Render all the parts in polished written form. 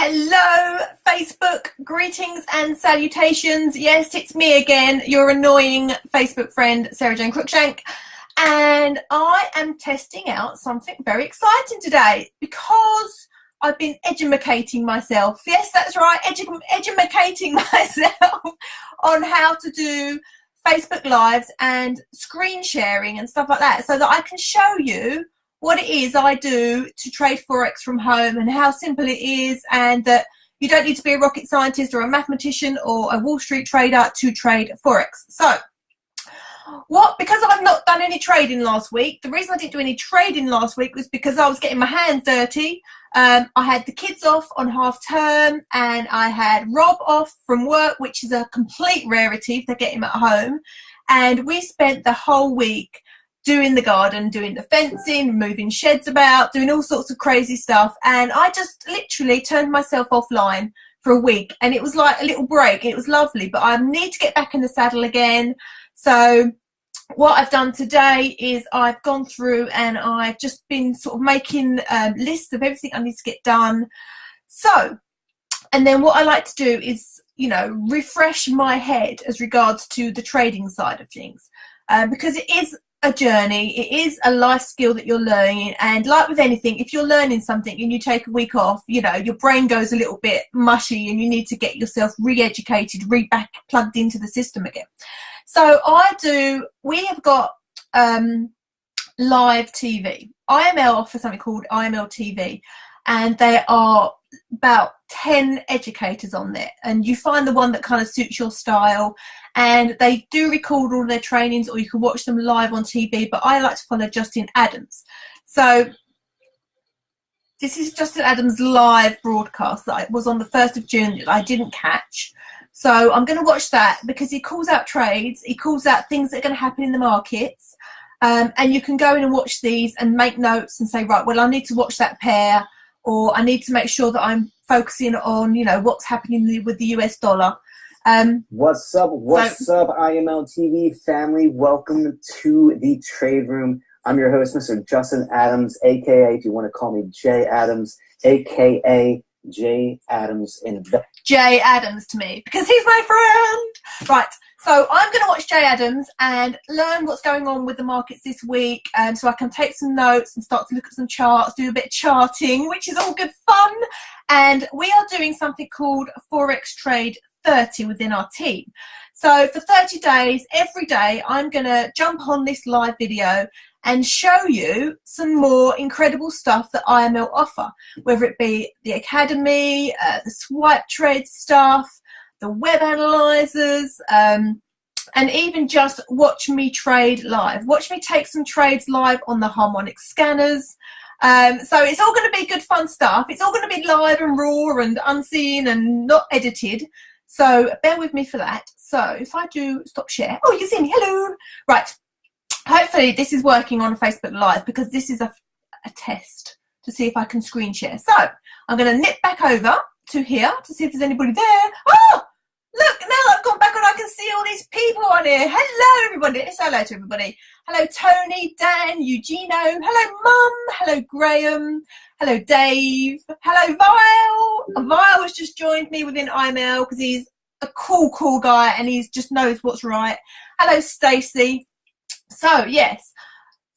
Hello Facebook, greetings and salutations. Yes, it's me again, your annoying Facebook friend Sarah Jane Cruikshank, and I am testing out something very exciting today because I've been edumacating myself. Yes, that's right, edumacating myself on how to do Facebook Lives and screen sharing and stuff like that, so that I can show you what it is I do to trade Forex from home and how simple it is, and that you don't need to be a rocket scientist or a mathematician or a Wall Street trader to trade Forex. So, because I've not done any trading last week, the reason I didn't do any trading last week was because I was getting my hands dirty. I had the kids off on half term and I had Rob off from work, which is a complete rarity if they get him at home. And we spent the whole week doing the garden, doing the fencing, moving sheds about, doing all sorts of crazy stuff. And I just literally turned myself offline for a week, and it was like a little break. It was lovely, but I need to get back in the saddle again. So what I've done today is I've gone through and I've just been sort of making lists of everything I need to get done. So, and then what I like to do is, you know, refresh my head as regards to the trading side of things, because it is a journey, it is a life skill that you're learning, and like with anything, if you're learning something and you take a week off, you know, your brain goes a little bit mushy and you need to get yourself re-educated, back plugged into the system again. So we have got live TV. IML offers something called IML TV, and there are about 10 educators on there, and you find the one that kind of suits your style, and they do record all their trainings, or you can watch them live on TV, but I like to follow Justin Adams. So this is Justin Adams' live broadcast that was on the 1st of June that I didn't catch. So I'm going to watch that because he calls out trades, he calls out things that are going to happen in the markets, and you can go in and watch these and make notes and say, right, well, I need to watch that pair, or I need to make sure that I'm focusing on, you know, what's happening with the US dollar. What's up, IML TV family? Welcome to the Trade Room. I'm your host, Mr. Justin Adams, aka, if you want to call me Jay Adams, aka Jay Adams in the... Jay Adams to me, because he's my friend. Right, so I'm going to watch Jay Adams and learn what's going on with the markets this week, so I can take some notes and start to look at some charts, do a bit of charting, which is all good fun. And we are doing something called Forex Trade 30 within our team. So for 30 days, every day, I'm going to jump on this live video and show you some more incredible stuff that IML offer, whether it be the Academy, the SwipeTrades stuff, the web analyzers, and even just watch me trade live. Watch me take some trades live on the Harmonic Scanners. So it's all going to be good fun stuff. It's all going to be live and raw and unseen and not edited. So bear with me for that. So if I do stop share, oh, you see me, hello. Right, hopefully this is working on Facebook Live, because this is a test to see if I can screen share. So I'm going to nip back over to here to see if there's anybody there. Oh, look, now I've gone back and I can see all these people on here. Hello, everybody. Let's say hello to everybody. Hello, Tony, Dan, Eugenio. Hello, Mum. Hello, Graham. Hello, Dave. Hello, Vile. Vile has just joined me within IML because he's a cool guy and he just knows what's right. Hello, Stacey. So, yes,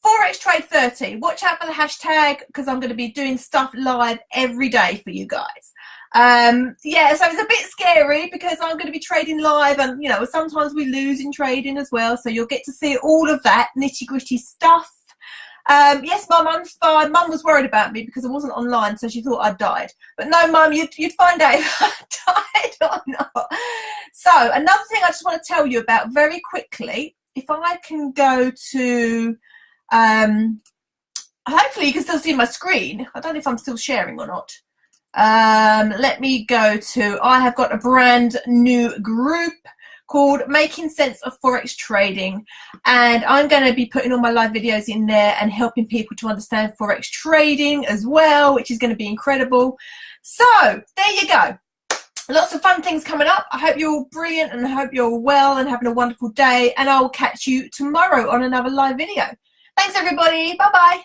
Forex Trade 30. Watch out for the hashtag, because I'm going to be doing stuff live every day for you guys. Yeah, so it's a bit scary because I'm going to be trading live, and, you know, sometimes we lose in trading as well. So you'll get to see all of that nitty-gritty stuff. Yes, Mum, I'm fine. Mum was worried about me because I wasn't online, so she thought I'd died. But no, Mum, you'd find out if I died or not. So another thing I just want to tell you about very quickly, if I can go to, hopefully you can still see my screen. I don't know if I'm still sharing or not. Let me go to, I have got a brand new group called Making Sense of Forex Trading, and I'm going to be putting all my live videos in there and helping people to understand Forex trading as well, which is going to be incredible. So there you go. Lots of fun things coming up. I hope you're all brilliant and I hope you're well and having a wonderful day, and I'll catch you tomorrow on another live video. Thanks everybody. Bye bye.